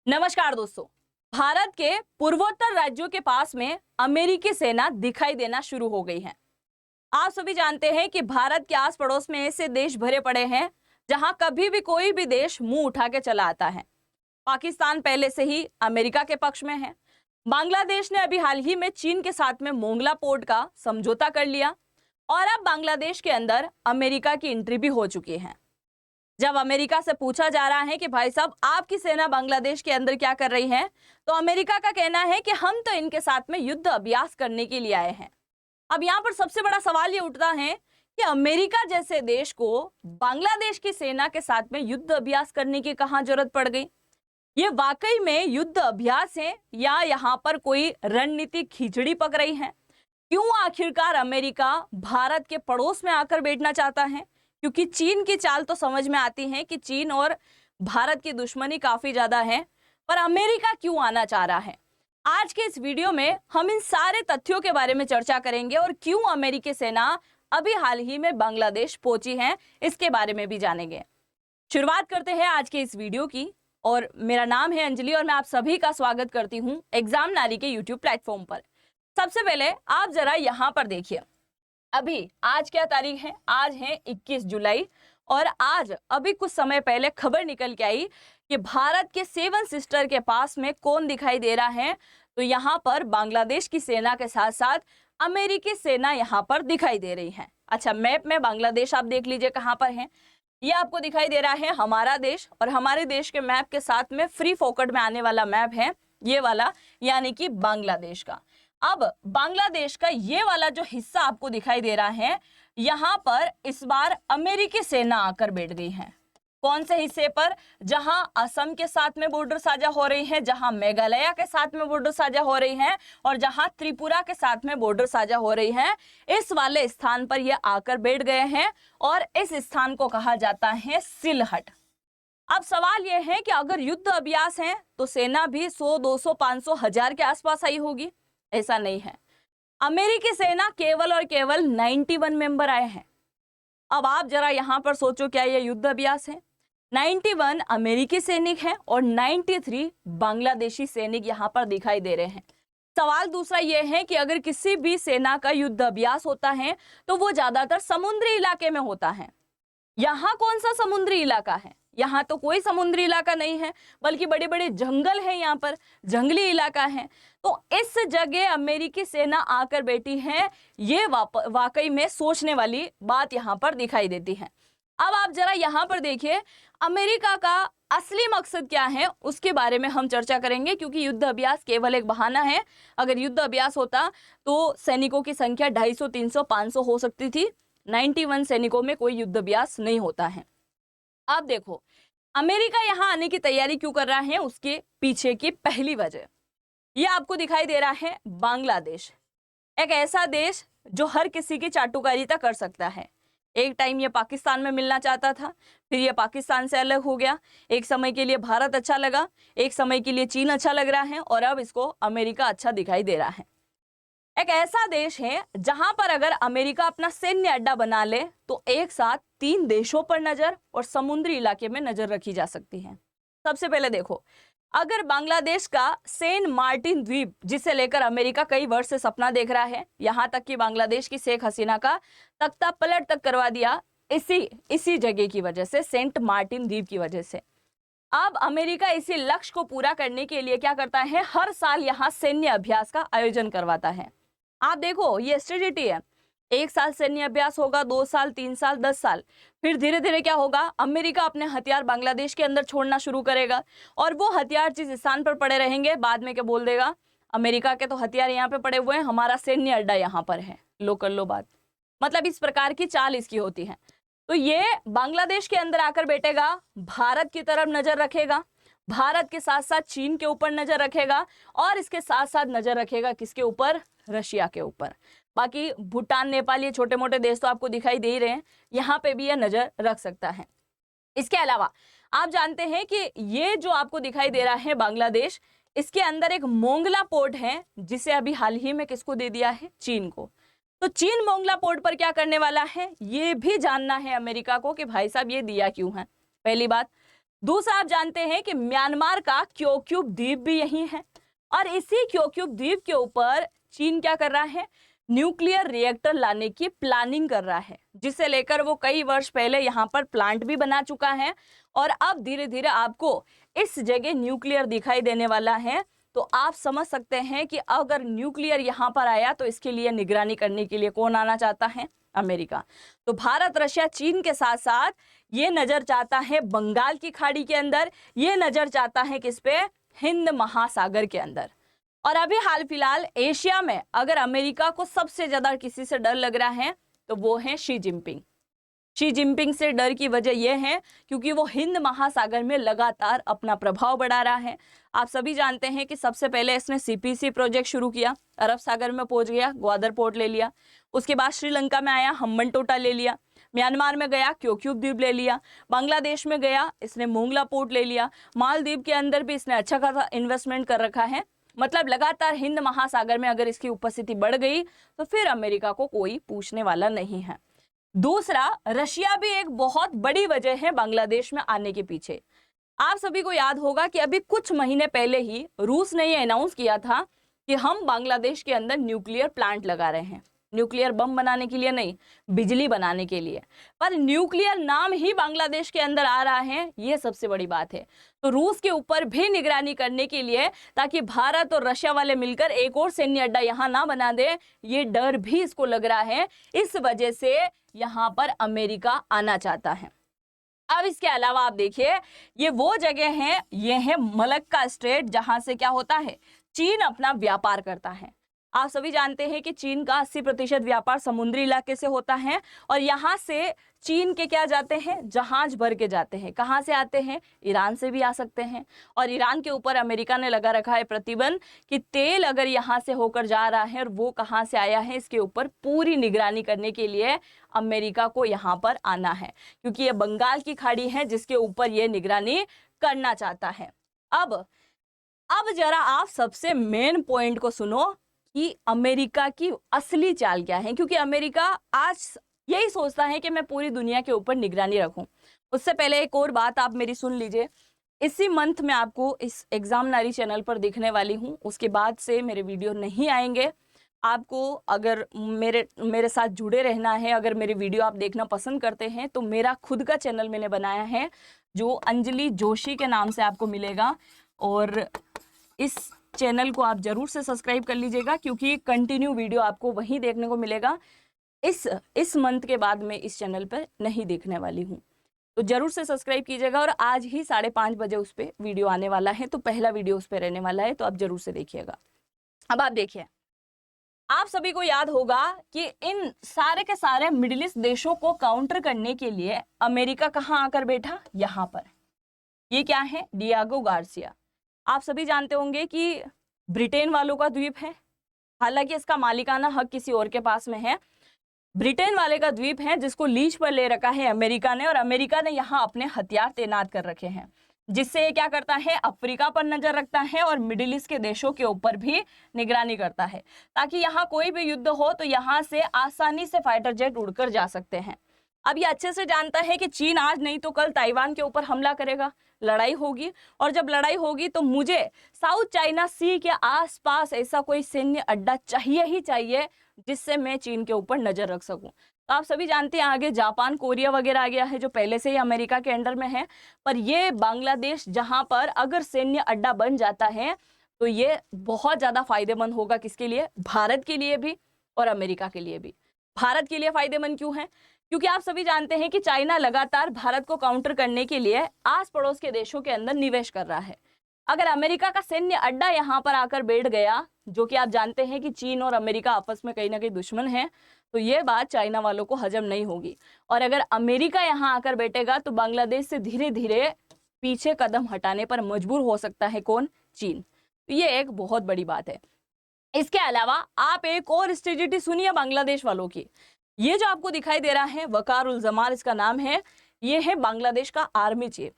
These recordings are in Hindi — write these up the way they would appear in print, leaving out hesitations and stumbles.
नमस्कार दोस्तों। भारत के पूर्वोत्तर राज्यों के पास में अमेरिकी सेना दिखाई देना शुरू हो गई है। आप सभी जानते हैं कि भारत के आस पड़ोस में ऐसे देश भरे पड़े हैं जहां कभी भी कोई भी देश मुंह उठा के चला आता है। पाकिस्तान पहले से ही अमेरिका के पक्ष में है। बांग्लादेश ने अभी हाल ही में चीन के साथ में मोंगला पोर्ट का समझौता कर लिया और अब बांग्लादेश के अंदर अमेरिका की एंट्री भी हो चुकी है। जब अमेरिका से पूछा जा रहा है कि भाई साहब आपकी सेना बांग्लादेश के अंदर क्या कर रही है, तो अमेरिका का कहना है कि हम तो इनके साथ में युद्ध अभ्यास करने के लिए आए हैं। अब यहाँ पर सबसे बड़ा सवाल ये उठता है कि अमेरिका जैसे देश को बांग्लादेश की सेना के साथ में युद्ध अभ्यास करने की कहाँ जरूरत पड़ गई? ये वाकई में युद्ध अभ्यास है या यहाँ पर कोई रणनीतिक खिचड़ी पक रही है? क्यों आखिरकार अमेरिका भारत के पड़ोस में आकर बैठना चाहता है? क्योंकि चीन की चाल तो समझ में आती है कि चीन और भारत की दुश्मनी काफी ज्यादा है, पर अमेरिका क्यों आना चाह रहा है? आज के इस वीडियो में हम इन सारे तथ्यों के बारे में चर्चा करेंगे और क्यों अमेरिकी सेना अभी हाल ही में बांग्लादेश पहुंची है, इसके बारे में भी जानेंगे। शुरुआत करते हैं आज के इस वीडियो की और मेरा नाम है अंजलि और मैं आप सभी का स्वागत करती हूं एग्जाम नारी के यूट्यूब प्लेटफॉर्म पर। सबसे पहले आप जरा यहाँ पर देखिए, अभी आज क्या तारीख है? आज है 21 जुलाई और आज अभी कुछ समय पहले खबर निकल के आई कि भारत के सेवन सिस्टर के पास में कौन दिखाई दे रहा है? तो यहाँ पर बांग्लादेश की सेना के साथ साथ अमेरिकी सेना यहाँ पर दिखाई दे रही है। अच्छा, मैप में बांग्लादेश आप देख लीजिए कहाँ पर है। ये आपको दिखाई दे रहा है हमारा देश, और हमारे देश के मैप के साथ में फ्री फोकट में आने वाला मैप है ये वाला, यानी कि बांग्लादेश का। अब बांग्लादेश का ये वाला जो हिस्सा आपको दिखाई दे रहा है, यहाँ पर इस बार अमेरिकी सेना आकर बैठ गई है। कौन से हिस्से पर? जहां असम के साथ में बॉर्डर साझा हो रही है, जहां मेघालय के साथ में बॉर्डर साझा हो रही है और जहां त्रिपुरा के साथ में बॉर्डर साझा हो रही है, इस वाले स्थान पर ये आकर बैठ गए हैं और इस स्थान को कहा जाता है सिलहट। अब सवाल यह है कि अगर युद्ध अभ्यास है तो सेना भी 100, 200, 500, 1000 के आसपास आई होगी। ऐसा नहीं है। अमेरिकी सेना केवल और केवल 91 मेंबर आए हैं। अब आप जरा यहां पर सोचो, क्या यह युद्ध अभ्यास है? 91 अमेरिकी सैनिक हैं और 93 बांग्लादेशी सैनिक यहां पर दिखाई दे रहे हैं। सवाल दूसरा यह है कि अगर किसी भी सेना का युद्ध अभ्यास होता है तो वो ज्यादातर समुद्री इलाके में होता है। यहाँ कौन सा समुद्री इलाका है? यहाँ तो कोई समुद्री इलाका नहीं है, बल्कि बड़े बड़े जंगल हैं, यहाँ पर जंगली इलाका है। तो इस जगह अमेरिकी सेना आकर बैठी है, ये वाकई में सोचने वाली बात यहाँ पर दिखाई देती है। अब आप जरा यहाँ पर देखिए, अमेरिका का असली मकसद क्या है उसके बारे में हम चर्चा करेंगे, क्योंकि युद्ध अभ्यास केवल एक बहाना है। अगर युद्ध अभ्यास होता तो सैनिकों की संख्या 250, 300, 500 हो सकती थी। 91 सैनिकों में कोई युद्ध अभ्यास नहीं होता है। अब देखो, अमेरिका यहाँ आने की तैयारी क्यों कर रहा है, उसके पीछे की पहली वजह ये आपको दिखाई दे रहा है। बांग्लादेश एक ऐसा देश जो हर किसी की चाटुकारिता कर सकता है। एक टाइम ये पाकिस्तान में मिलना चाहता था, फिर ये पाकिस्तान से अलग हो गया। एक समय के लिए भारत अच्छा लगा, एक समय के लिए चीन अच्छा लग रहा है और अब इसको अमेरिका अच्छा दिखाई दे रहा है। एक ऐसा देश है जहां पर अगर अमेरिका अपना सैन्य अड्डा बना ले तो एक साथ 3 देशों पर नजर और समुद्री इलाके में नजर रखी जा सकती है। सबसे पहले देखो, अगर बांग्लादेश का सेंट मार्टिन द्वीप, जिसे लेकर अमेरिका कई वर्ष से सपना देख रहा है, यहां तक कि बांग्लादेश की शेख हसीना का तख्ता पलट तक करवा दिया इसी जगह की वजह से, सेंट मार्टिन द्वीप की वजह से। अब अमेरिका इसी लक्ष्य को पूरा करने के लिए क्या करता है, हर साल यहाँ सैन्य अभ्यास का आयोजन करवाता है। आप देखो, ये स्ट्रेटेजी है। 1 साल सैन्य अभ्यास होगा, 2 साल, 3 साल, 10 साल, फिर धीरे धीरे क्या होगा, अमेरिका अपने हथियार बांग्लादेश के अंदर छोड़ना शुरू करेगा और वो हथियार जिस स्थान पर पड़े रहेंगे, बाद में क्या बोल देगा, अमेरिका के तो हथियार यहाँ पे पड़े हुए हैं, हमारा सैन्य अड्डा यहाँ पर है, लो कर लो बात। मतलब इस प्रकार की चाल इसकी होती है। तो ये बांग्लादेश के अंदर आकर बैठेगा, भारत की तरफ नजर रखेगा, भारत के साथ साथ चीन के ऊपर नजर रखेगा और इसके साथ साथ नजर रखेगा किसके ऊपर? रशिया के ऊपर। बाकी भूटान, नेपाल, ये छोटे मोटे देश तो आपको दिखाई दे ही रहे हैं, यहाँ पे भी यह नजर रख सकता है। इसके अलावा आप जानते हैं कि ये जो आपको दिखाई दे रहा है बांग्लादेश, इसके अंदर एक मोंगला पोर्ट है जिसे अभी हाल ही में किसको दे दिया है? चीन को। तो चीन मोंगला पोर्ट पर क्या करने वाला है, ये भी जानना है अमेरिका को कि भाई साहब ये दिया क्यों है। पहली बात। दूसरा आप जानते हैं कि म्यांमार का क्योक्युब द्वीप भी यही है, और इसी क्योक्युब द्वीप के ऊपर चीन क्या कर रहा है, न्यूक्लियर रिएक्टर लाने की प्लानिंग कर रहा है, जिसे लेकर वो कई वर्ष पहले यहाँ पर प्लांट भी बना चुका है, और अब धीरे धीरे आपको इस जगह न्यूक्लियर दिखाई देने वाला है। तो आप समझ सकते हैं कि अगर न्यूक्लियर यहाँ पर आया तो इसके लिए निगरानी करने के लिए कौन आना चाहता है, अमेरिका। तो भारत, रशिया, चीन के साथ साथ ये नजर चाहता है बंगाल की खाड़ी के अंदर, ये नजर चाहता है किस पे, हिंद महासागर के अंदर। और अभी हाल फिलहाल एशिया में अगर अमेरिका को सबसे ज्यादा किसी से डर लग रहा है तो वो है शी जिनपिंग। शी जिनपिंग से डर की वजह यह है क्योंकि वो हिंद महासागर में लगातार अपना प्रभाव बढ़ा रहा है। आप सभी जानते हैं कि सबसे पहले इसने सीपीसी प्रोजेक्ट शुरू किया, अरब सागर में पहुंच गया, ग्वादर पोर्ट ले लिया। उसके बाद श्रीलंका में आया, हम्बनटोटा ले लिया। म्यांमार में गया, क्योक्युब द्वीप ले लिया। बांग्लादेश में गया, इसने मोंगला पोर्ट ले लिया। मालदीव के अंदर भी इसने अच्छा खासा इन्वेस्टमेंट कर रखा है। मतलब लगातार हिंद महासागर में अगर इसकी उपस्थिति बढ़ गई तो फिर अमेरिका को कोई पूछने वाला नहीं है। दूसरा, रशिया भी एक बहुत बड़ी वजह है बांग्लादेश में आने के पीछे। आप सभी को याद होगा कि अभी कुछ महीने पहले ही रूस ने ये अनाउंस किया था कि हम बांग्लादेश के अंदर न्यूक्लियर प्लांट लगा रहे हैं। न्यूक्लियर बम बनाने के लिए नहीं, बिजली बनाने के लिए। पर न्यूक्लियर नाम ही बांग्लादेश के अंदर आ रहा है, ये सबसे बड़ी बात है। तो रूस के ऊपर भी निगरानी करने के लिए, ताकि भारत और रशिया वाले मिलकर एक और सैन्य अड्डा यहाँ ना बना दे, ये डर भी इसको लग रहा है। इस वजह से यहाँ पर अमेरिका आना चाहता है। अब इसके अलावा आप देखिए, ये वो जगह है, ये है मलक्का स्ट्रेट, जहां से क्या होता है, चीन अपना व्यापार करता है। आप सभी जानते हैं कि चीन का 80% व्यापार समुद्री इलाके से होता है, और यहाँ से चीन के क्या जाते हैं, जहाज भर के जाते हैं। कहाँ से आते हैं, ईरान से भी आ सकते हैं। और ईरान के ऊपर अमेरिका ने लगा रखा है प्रतिबंध कि तेल अगर यहाँ से होकर जा रहा है और वो कहाँ से आया है, इसके ऊपर पूरी निगरानी करने के लिए अमेरिका को यहाँ पर आना है, क्योंकि ये बंगाल की खाड़ी है जिसके ऊपर ये निगरानी करना चाहता है। अब जरा आप सबसे मेन पॉइंट को सुनो कि अमेरिका की असली चाल क्या है, क्योंकि अमेरिका आज यही सोचता है कि मैं पूरी दुनिया के ऊपर निगरानी रखूं। उससे पहले एक और बात आप मेरी सुन लीजिए। इसी मंथ में आपको इस एग्जाम नारी चैनल पर दिखने वाली हूं, उसके बाद से मेरे वीडियो नहीं आएंगे। आपको अगर मेरे साथ जुड़े रहना है, अगर मेरे वीडियो आप देखना पसंद करते हैं, तो मेरा खुद का चैनल मैंने बनाया है जो अंजलि जोशी के नाम से आपको मिलेगा, और इस चैनल को आप जरूर से सब्सक्राइब कर लीजिएगा, क्योंकि कंटिन्यू वीडियो आपको वहीं देखने को मिलेगा। इस मंथ के बाद मैं इस चैनल पर नहीं देखने वाली हूँ, तो जरूर से सब्सक्राइब कीजिएगा। और आज ही 5:30 बजे उस पर वीडियो आने वाला है, तो पहला वीडियो उस पर रहने वाला है, तो आप जरूर से देखिएगा। अब आप देखिए, आप सभी को याद होगा कि इन सारे के सारे मिडिल ईस्ट देशों को काउंटर करने के लिए अमेरिका कहाँ आकर बैठा, यहाँ पर। ये क्या है, डियागो गार्सिया। आप सभी जानते होंगे कि ब्रिटेन वालों का द्वीप है, हालांकि इसका मालिकाना हक किसी और के पास में है। ब्रिटेन वाले का द्वीप है जिसको लीज पर ले रखा है अमेरिका ने, और अमेरिका ने यहाँ अपने हथियार तैनात कर रखे हैं, जिससे ये क्या करता है, अफ्रीका पर नजर रखता है और मिडिल ईस्ट के देशों के ऊपर भी निगरानी करता है, ताकि यहाँ कोई भी युद्ध हो तो यहाँ से आसानी से फाइटर जेट उड़कर जा सकते हैं। अब ये अच्छे से जानता है कि चीन आज नहीं तो कल ताइवान के ऊपर हमला करेगा, लड़ाई होगी, और जब लड़ाई होगी तो मुझे साउथ चाइना सी के आसपास ऐसा कोई सैन्य अड्डा चाहिए ही चाहिए जिससे मैं चीन के ऊपर नजर रख सकूं। तो आप सभी जानते हैं आगे जापान, कोरिया वगैरह आ गया है, जो पहले से ही अमेरिका के अंडर में है। पर ये बांग्लादेश, जहां पर अगर सैन्य अड्डा बन जाता है तो ये बहुत ज्यादा फायदेमंद होगा, किसके लिए, भारत के लिए भी और अमेरिका के लिए भी। भारत के लिए फायदेमंद क्यों है, क्योंकि आप सभी जानते हैं कि चाइना लगातार भारत को काउंटर करने के लिए आस पड़ोस के देशों के अंदर निवेश कर रहा है। अगर अमेरिका का सैन्य अड्डा यहाँ पर आकर बैठ गया, जो कि आप जानते हैं कि चीन और अमेरिका आपस में कहीं ना कहीं दुश्मन है, तो ये बात चाइना वालों को हजम नहीं होगी। और अगर अमेरिका यहाँ आकर बैठेगा तो बांग्लादेश से धीरे धीरे पीछे कदम हटाने पर मजबूर हो सकता है कौन, चीन। तो ये एक बहुत बड़ी बात है। इसके अलावा आप एक और स्ट्रेटेजी सुनिए बांग्लादेश वालों की। ये जो आपको दिखाई दे रहा है, वकार उल जमाल इसका नाम है, ये है बांग्लादेश का आर्मी चीफ।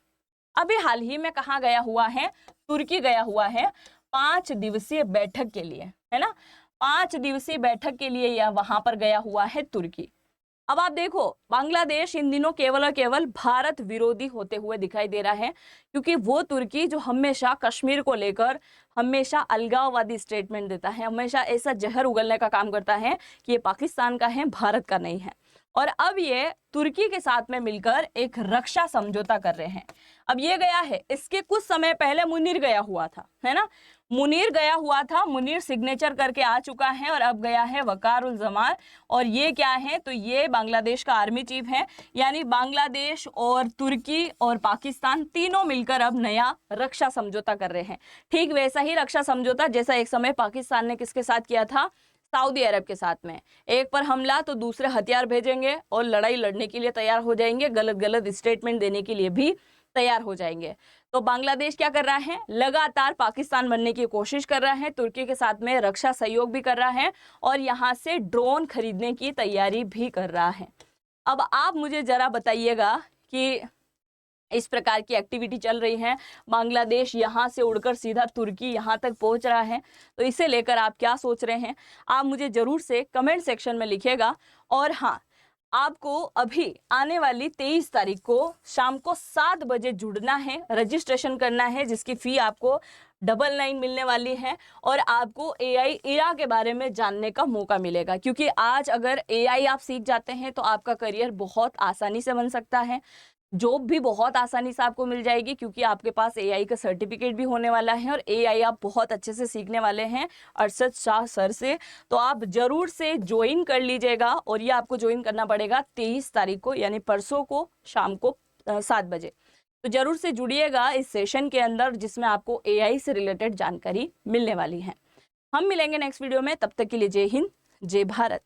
अभी हाल ही में कहाँ गया हुआ है, तुर्की गया हुआ है 5 दिवसीय बैठक के लिए, है ना। 5 दिवसीय बैठक के लिए यह वहां पर गया हुआ है तुर्की। अब आप देखो, बांग्लादेश इन दिनों केवल और केवल भारत विरोधी होते हुए दिखाई दे रहा है, क्योंकि वो तुर्की जो हमेशा कश्मीर को लेकर हमेशा अलगाववादी स्टेटमेंट देता है, हमेशा ऐसा जहर उगलने का काम करता है कि ये पाकिस्तान का है, भारत का नहीं है। और अब ये तुर्की के साथ में मिलकर एक रक्षा समझौता कर रहे हैं। अब ये गया है, इसके कुछ समय पहले मुनीर गया हुआ था, है ना, मुनीर गया हुआ था, मुनीर सिग्नेचर करके आ चुका है, और अब गया है वकार उल जमान। और ये क्या है, तो ये बांग्लादेश का आर्मी चीफ है, यानी बांग्लादेश और तुर्की और पाकिस्तान तीनों मिलकर अब नया रक्षा समझौता कर रहे हैं। ठीक वैसा ही रक्षा समझौता जैसा एक समय पाकिस्तान ने किसके साथ किया था, सऊदी अरब के साथ में। एक पर हमला तो दूसरे हथियार भेजेंगे और लड़ाई लड़ने के लिए तैयार हो जाएंगे, गलत गलत स्टेटमेंट देने के लिए भी तैयार हो जाएंगे। तो बांग्लादेश क्या कर रहा है, लगातार पाकिस्तान बनने की कोशिश कर रहा है, तुर्की के साथ में रक्षा सहयोग भी कर रहा है, और यहाँ से ड्रोन खरीदने की तैयारी भी कर रहा है। अब आप मुझे जरा बताइएगा कि इस प्रकार की एक्टिविटी चल रही है, बांग्लादेश यहाँ से उड़कर सीधा तुर्की यहाँ तक पहुँच रहा है, तो इसे लेकर आप क्या सोच रहे हैं, आप मुझे जरूर से कमेंट सेक्शन में लिखिएगा। और हाँ, आपको अभी आने वाली 23 तारीख को शाम को 7 बजे जुड़ना है, रजिस्ट्रेशन करना है, जिसकी फ़ी आपको 99 मिलने वाली है, और आपको AI इरा के बारे में जानने का मौका मिलेगा। क्योंकि आज अगर AI आप सीख जाते हैं तो आपका करियर बहुत आसानी से बन सकता है, जॉब भी बहुत आसानी से आपको मिल जाएगी, क्योंकि आपके पास AI का सर्टिफिकेट भी होने वाला है, और AI आप बहुत अच्छे से सीखने वाले हैं अरशद शाह सर से। तो आप जरूर से ज्वाइन कर लीजिएगा, और ये आपको ज्वाइन करना पड़ेगा 23 तारीख को, यानी परसों को शाम को 7 बजे। तो जरूर से जुड़िएगा इस सेशन के अंदर, जिसमें आपको AI से रिलेटेड जानकारी मिलने वाली है। हम मिलेंगे नेक्स्ट वीडियो में, तब तक के लिए जय हिंद, जय भारत।